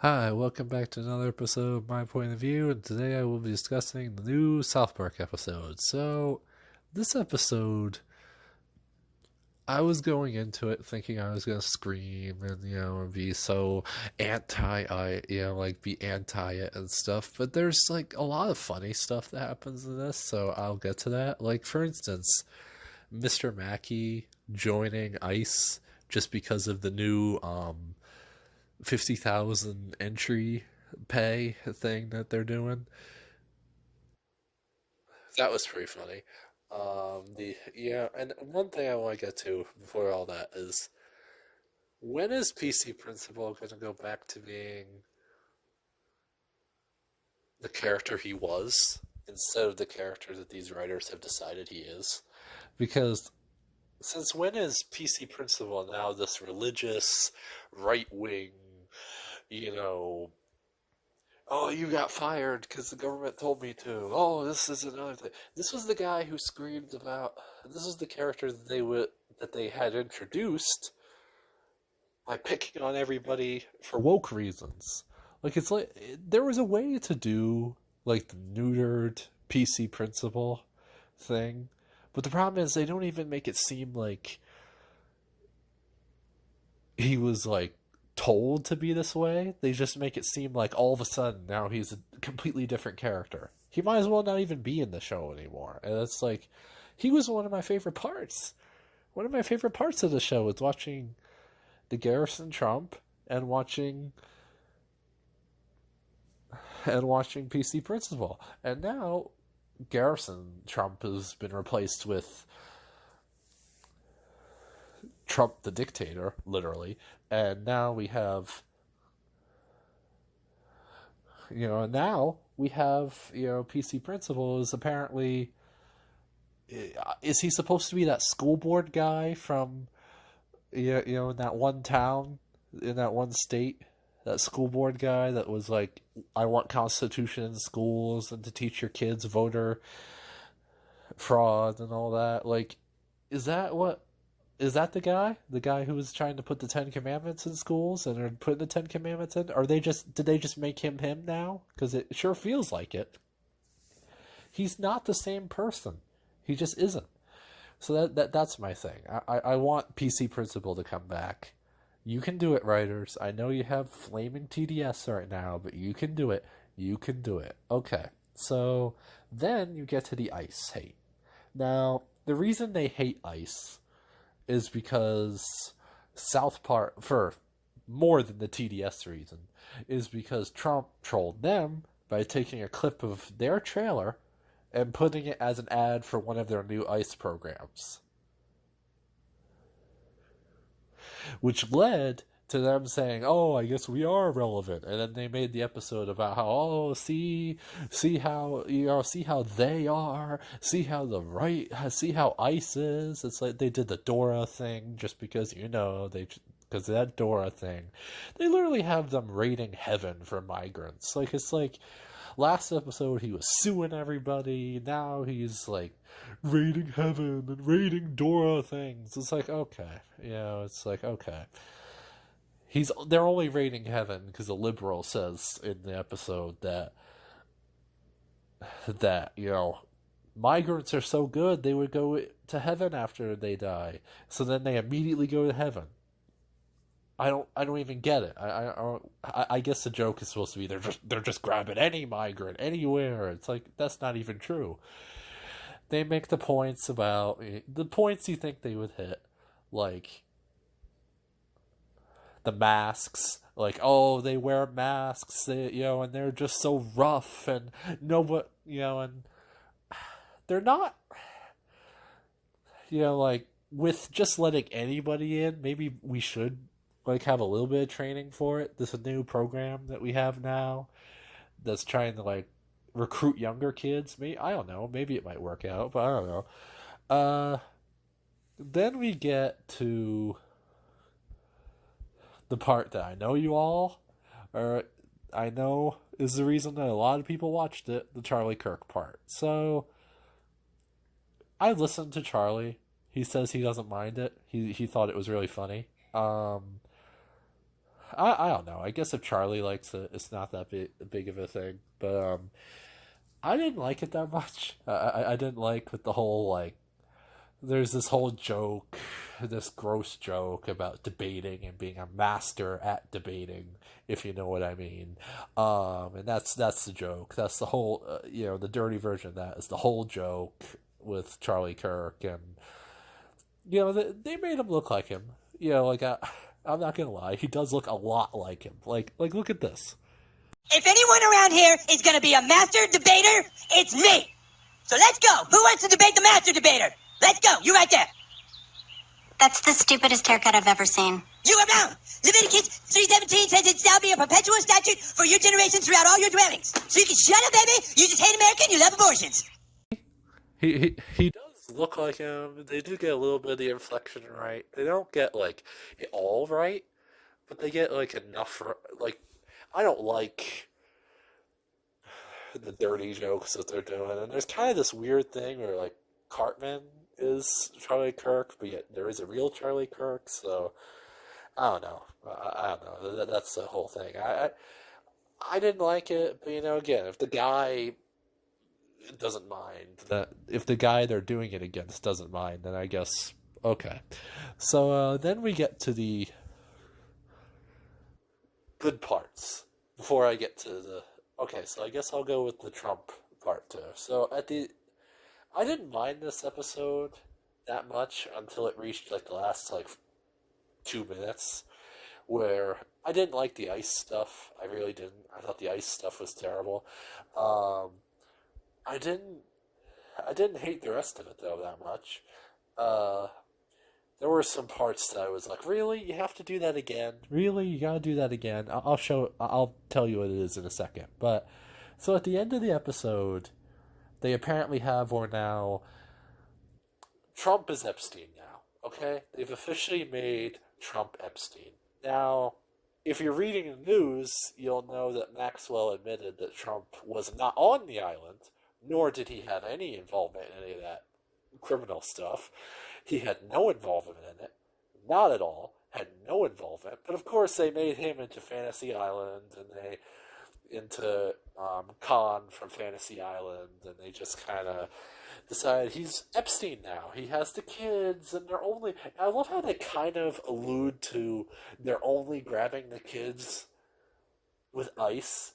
Hi, welcome back to another episode of My Point of View, and today I will be discussing the new South Park episode. So, this episode, I was going into it thinking I was going to scream and, and be so be anti it and stuff, but there's, a lot of funny stuff that happens in this, so I'll get to that. Like, for instance, Mr. Mackey joining ICE just because of the new, 50,000 entry pay thing that they're doing. That was pretty funny. And one thing I want to get to before all that is when is PC Principal going to go back to being the character he was instead of the character that these writers have decided he is? Because since when is PC Principal now this religious, right wing, you know, oh, you got fired because the government told me to. Oh, this is another thing. This was the guy who screamed about. This is the character that they had introduced by picking on everybody for woke reasons. It's like there was a way to do the neutered PC principle thing, but the problem is they don't even make it seem like he was told to be this way. They just make it seem like all of a sudden now he's a completely different character. He might as well not even be in the show anymore. And it's like he was one of my favorite parts. One of my favorite parts of the show was watching the Garrison Trump and watching PC Principal. And now Garrison Trump has been replaced with Trump the dictator, literally. And now we have now we have PC Principal is apparently, is he supposed to be that school board guy from in that one town, in that one state, that school board guy that was like, I want constitution in schools and to teach your kids voter fraud and all that. Is that what, is that the guy? The guy who was trying to put the Ten Commandments in schools and are putting the Ten Commandments in? Are they just, did they just make him now? Because it sure feels like it. He's not the same person. He just isn't. So that's my thing. I want PC Principal to come back. You can do it, writers. I know you have flaming TDS right now, but you can do it. You can do it. Okay. So then you get to the ICE hate. Now, the reason they hate ICE is because South Park, for more than the TDS reason, is because Trump trolled them by taking a clip of their trailer and putting it as an ad for one of their new ICE programs, which led to them saying, "Oh, I guess we are relevant." And then they made the episode about how, "Oh, see how see how they are, see how the right, see how ICE is." It's like they did the Dora thing just because because of that Dora thing, they literally have them raiding heaven for migrants. It's like last episode he was suing everybody. Now he's raiding heaven and raiding Dora things. It's like, okay, it's like, okay. They're only raiding heaven because a liberal says in the episode that migrants are so good they would go to heaven after they die. So then they immediately go to heaven. I don't even get it. I guess the joke is supposed to be they're just grabbing any migrant anywhere. It's like that's not even true. They make the points about the points you think they would hit, like the masks, oh, they wear masks, and they're just so rough, and no, but and they're not, with just letting anybody in. Maybe we should have a little bit of training for it. This new program that we have now that's trying to recruit younger kids. Maybe, I don't know, maybe it might work out, but I don't know. Uh, then we get to the part that I know you all, or I know is the reason that a lot of people watched it, the Charlie Kirk part. So I listened to Charlie. He says he doesn't mind it. He thought it was really funny. I don't know. I guess if Charlie likes it, it's not that big of a thing. But I didn't like it that much. I didn't like with the whole like. There's this whole joke, this gross joke about debating and being a master at debating, if you know what I mean. And that's the joke. That's the whole, the dirty version of that is the whole joke with Charlie Kirk, and they made him look like him. I'm not gonna lie, he does look a lot like him. Like look at this. If anyone around here is gonna be a master debater, it's me. So let's go. Who wants to debate the master debater? Let's go. You right there. That's the stupidest haircut I've ever seen. You are wrong. Leviticus 3:17 says it shall be a perpetual statute for your generations throughout all your dwellings. So you can shut up, baby. You just hate America and you love abortions. He does look like him. They do get a little bit of the inflection right. They don't get like it all right, but they get like enough. Like I don't like the dirty jokes that they're doing, and there's kind of this weird thing where like Cartman is Charlie Kirk, but yet there is a real Charlie Kirk, so I don't know. I don't know. That's the whole thing. I didn't like it, but again, if the guy doesn't mind, that if the guy they're doing it against doesn't mind, then I guess okay. So then we get to the good parts before I get to the okay. So I guess I'll go with the Trump part too. So I didn't mind this episode that much until it reached like the last 2 minutes, where I didn't like the ice stuff. I really didn't. I thought the ice stuff was terrible. I didn't hate the rest of it though that much. There were some parts that I was like, really, you have to do that again? Really, you gotta do that again? I'll tell you what it is in a second. But so at the end of the episode, they apparently have, or now, Trump is Epstein now, okay? They've officially made Trump Epstein. Now, if you're reading the news, you'll know that Maxwell admitted that Trump was not on the island, nor did he have any involvement in any of that criminal stuff. He had no involvement in it, not at all, had no involvement. But of course they made him into Fantasy Island, and they into Khan from Fantasy Island, and they just kind of decided he's Epstein now. He has the kids, and I love how they kind of allude to they're only grabbing the kids with ice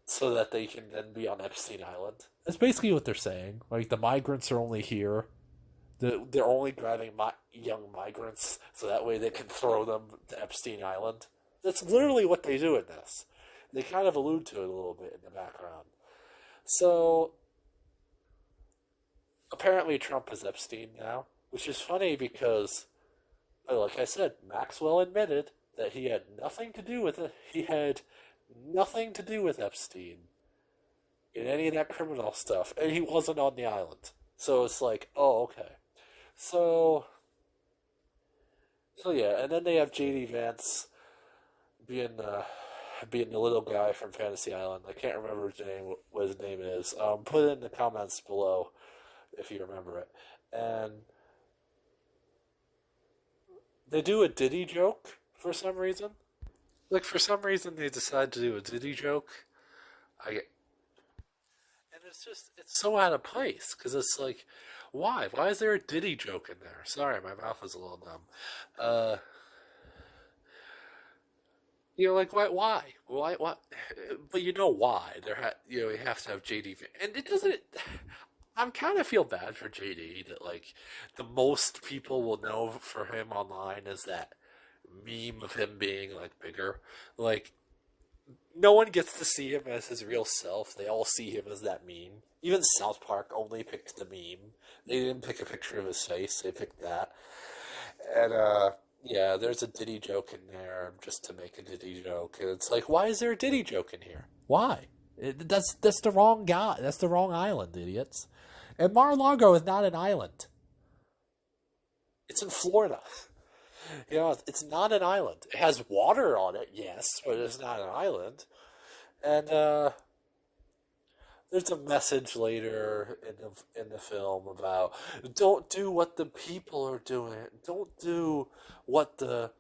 so that they can then be on Epstein Island. That's basically what they're saying. Like, the migrants are only here. They're only grabbing young migrants so that way they can throw them to Epstein Island. That's literally what they do in this. They kind of allude to it a little bit in the background. So, apparently Trump is Epstein now, which is funny because, like I said, Maxwell admitted that he had nothing to do with it. He had nothing to do with Epstein in any of that criminal stuff, and he wasn't on the island. So it's like, oh, okay. So yeah, and then they have J.D. Vance being the little guy from Fantasy Island. I can't remember what his name is. Put it in the comments below if you remember it. And they do a Diddy joke for some reason. Like, for some reason they decide to do a Diddy joke. And it's so out of place, because it's like, why? Why is there a Diddy joke in there? Sorry, my mouth is a little numb. Like, why? Why? But you know why. You have to have JD. And it doesn't... I kind of feel bad for JD that, like, the most people will know for him online is that meme of him being, like, bigger. Like, no one gets to see him as his real self. They all see him as that meme. Even South Park only picked the meme. They didn't pick a picture of his face. They picked that. And, yeah, there's a Diddy joke in there just to make a Diddy joke. And it's like, why is there a Diddy joke in here? Why? That's the wrong guy. That's the wrong island, idiots. And Mar-a-Lago is not an island. It's in Florida. It's not an island. It has water on it, yes, but it's not an island. And there's a message later in the film about don't do what the people are doing. Don't do what the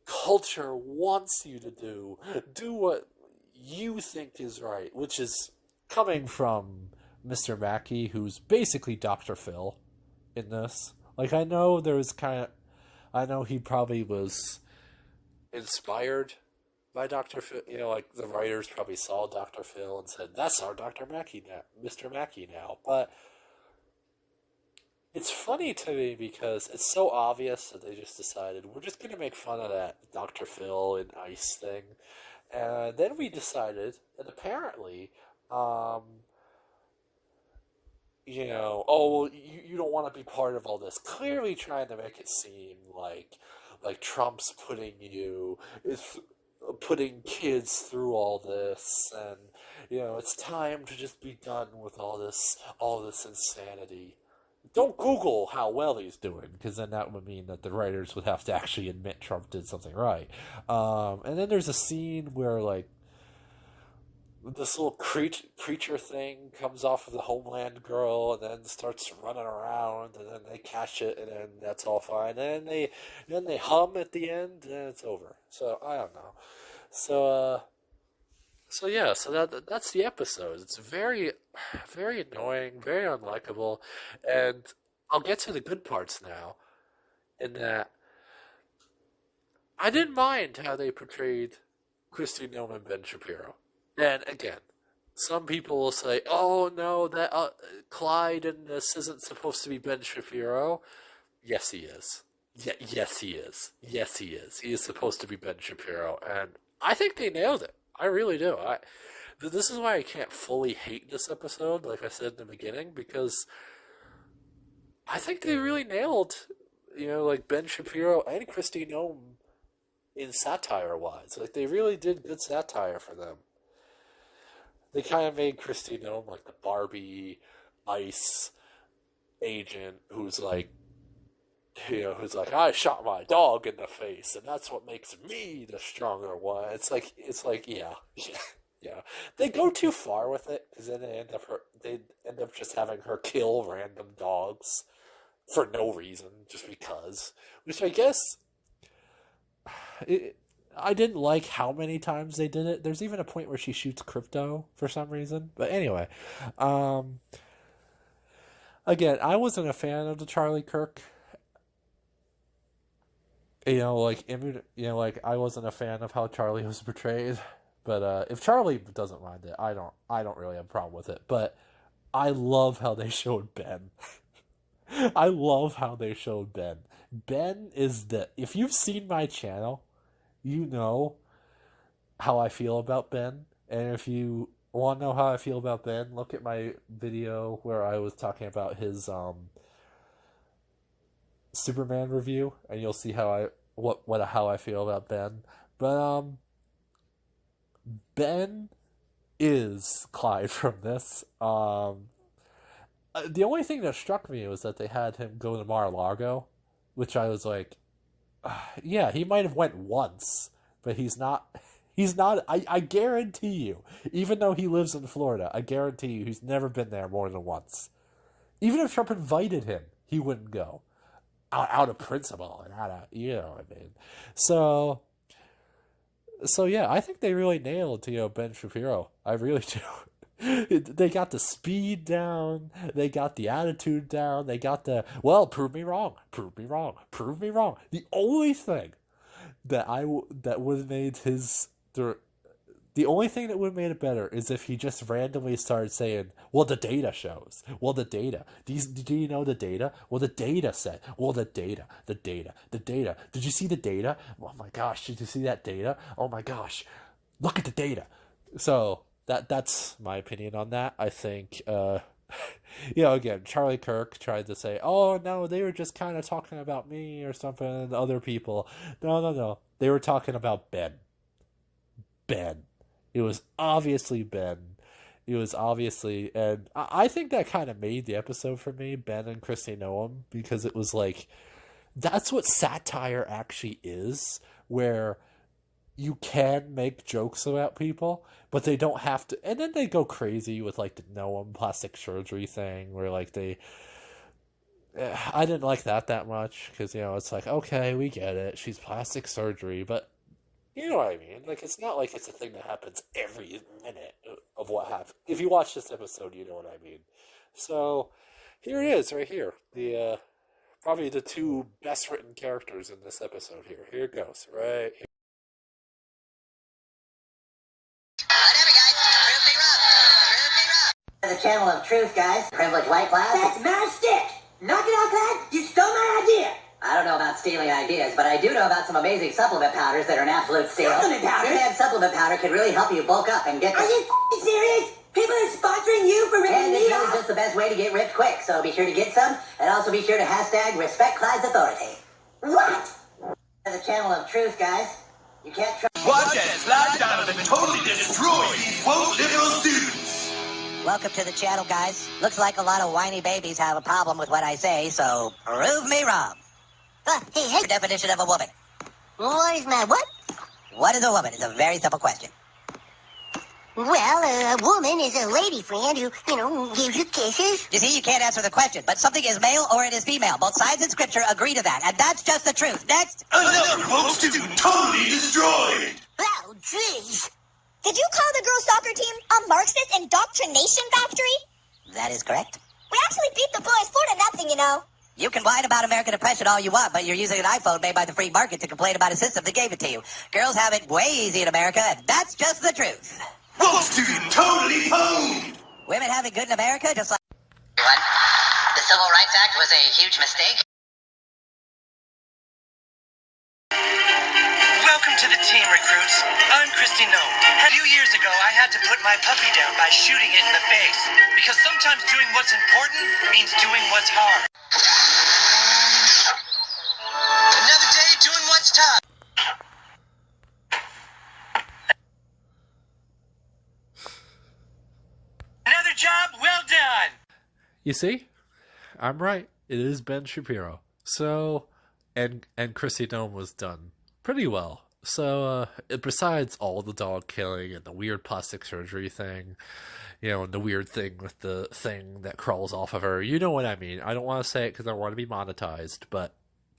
culture wants you to do. Do what you think is right, which is coming from Mr. Mackey, who's basically Dr. Phil in this. Like, I know he probably was inspired by Dr. Phil. You know, like, the writers probably saw Dr. Phil and said, that's our Dr. Mackey now, Mr. Mackey now. But it's funny to me because it's so obvious that they just decided, we're just going to make fun of that Dr. Phil and Ice thing. And then we decided, and apparently, oh, well, you don't want to be part of all this. Clearly trying to make it seem like Trump's putting kids through all this, and it's time to just be done with all this insanity. Don't Google how well he's doing, because then that would mean that the writers would have to actually admit Trump did something right. And then there's a scene where, like, this little creature thing comes off of the Homeland girl and then starts running around, and then they catch it, and then that's all fine. And then they hum at the end, and it's over. So I don't know. So yeah, so that's the episode. It's very, very annoying, very unlikable, and I'll get to the good parts now. In that, I didn't mind how they portrayed Christy Nome and Ben Shapiro. And again, some people will say, "Oh no, that Clyde in this isn't supposed to be Ben Shapiro." Yes, he is. Yes, he is. Yes, he is. He is supposed to be Ben Shapiro, and I think they nailed it. I really do. This is why I can't fully hate this episode, like I said in the beginning, because I think they really nailed, like Ben Shapiro and Christy Nome in satire-wise. Like, they really did good satire for them. They kind of made Christy Nome like the Barbie ICE agent who's like, I shot my dog in the face, and that's what makes me the stronger one. It's like, yeah. They go too far with it, because then they end up just having her kill random dogs for no reason, just because. Which I guess, I didn't like how many times they did it. There's even a point where she shoots Crypto for some reason. But anyway, again, I wasn't a fan of the Charlie Kirk. I wasn't a fan of how Charlie was portrayed. But if Charlie doesn't mind it, I don't really have a problem with it. But I love how they showed Ben. I love how they showed Ben. Ben is if you've seen my channel, you know how I feel about Ben. And if you want to know how I feel about Ben, look at my video where I was talking about his Superman review, and you'll see how I feel about Ben. But Ben is Clyde from this. The only thing that struck me was that they had him go to Mar-a-Lago, which I was like, yeah, he might have went once, but he's not. I guarantee you, even though he lives in Florida, I guarantee you he's never been there more than once. Even if Trump invited him, he wouldn't go. Out of principle, and you know what I mean. So yeah, I think they really nailed, Ben Shapiro. I really do. They got the speed down. They got the attitude down. They got prove me wrong. Prove me wrong. Prove me wrong. The only thing that would have made the only thing that would have made it better is if he just randomly started saying, well, the data shows. Well, the data. Do you know the data? Well, the data said. Well, the data. Did you see the data? Oh, my gosh. Did you see that data? Oh, my gosh. Look at the data. So that's my opinion on that. I think, again, Charlie Kirk tried to say, oh, no, they were just kind of talking about me or something and other people. No. They were talking about Ben. It was obviously Ben. It was obviously, and I think that kind of made the episode for me, Ben and Christy Noam, because it was like, that's what satire actually is, where you can make jokes about people, but they don't have to, and then they go crazy with like the Noam plastic surgery thing, where like they I didn't like that much because it's like, okay, we get it. She's plastic surgery, but you know what I mean. Like, it's not like it's a thing that happens every minute of what happens. If you watch this episode, you know what I mean. So here it is, right here. The probably the two best written characters in this episode. Here it goes, right here. Whatever, guys. Prove me wrong. Prove me wrong. The channel of truth, guys. Privileged white cloud. That's my stick. Knock it out, Clyde. You stole my idea. I don't know about stealing ideas, but I do know about some amazing supplement powders that are an absolute steal. Supplement powder? Three-man supplement powder can really help you bulk up and get... Are you serious? People are sponsoring you for ripping me off? And it's really just the best way to get ripped quick, so be sure to get some, and also be sure to hashtag respect Clyde's authority. What? The channel of truth, guys. You can't trust... Watch as Flash Donovan totally destroys these woke liberal students. Welcome to the channel, guys. Looks like a lot of whiny babies have a problem with what I say, so prove me wrong. Hey. Definition of a woman. What is my what? What is a woman? It's a very simple question. Well, a woman is a lady friend who, gives you kisses. You see, you can't answer the question, but something is male or it is female. Both sides in scripture agree to that, and that's just the truth. Next. Another woke student totally destroyed. Oh, jeez. Did you call the girls' soccer team a Marxist indoctrination factory? That is correct. We actually beat the boys 4-0, You can whine about American oppression all you want, but you're using an iPhone made by the free market to complain about a system that gave it to you. Girls have it way easy in America, and that's just the truth. Woke student totally pwned. Women have it good in America, just like... The Civil Rights Act was a huge mistake. Welcome to the team, recruits. I'm Christy Nome. A few years ago, I had to put my puppy down by shooting it in the face. Because sometimes doing what's important means doing what's hard. Another day doing what's tough. Another job well done. You see, I'm right. It is Ben Shapiro. So, and Chrissy Nome was done pretty well. So, besides all the dog killing and the weird plastic surgery thing, and the weird thing with the thing that crawls off of her, you know what I mean. I don't want to say it because I want to be monetized, but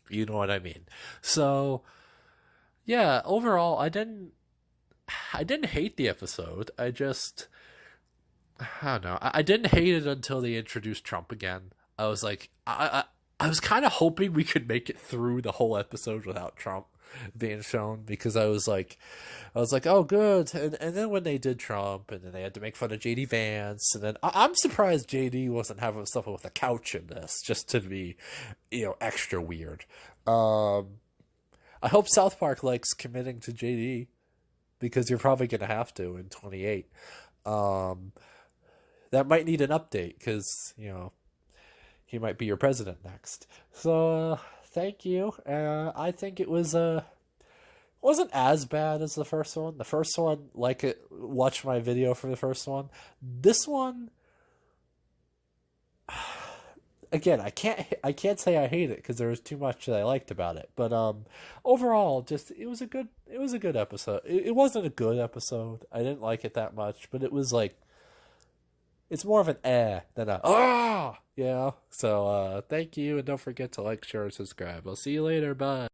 you know what I mean. So, yeah, overall, I didn't hate the episode. I don't know. I didn't hate it until they introduced Trump again. I was like, I was kind of hoping we could make it through the whole episode without Trump being shown, because I was like, oh, good. And then when they did Trump, and then they had to make fun of JD Vance, and then I'm surprised JD wasn't having stuff with a couch in this, just to be, extra weird. I hope South Park likes committing to JD, because you're probably going to have to in 28. That might need an update, because, he might be your president next. So, thank you. I think it wasn't as bad as the first one. The first one, watch my video for the first one. This one, again, I can't say I hate it because there was too much that I liked about it. But overall, it was a good episode. It wasn't a good episode. I didn't like it that much, but it was like, it's more of an than a So thank you, and don't forget to like, share, and subscribe. I'll see you later. Bye.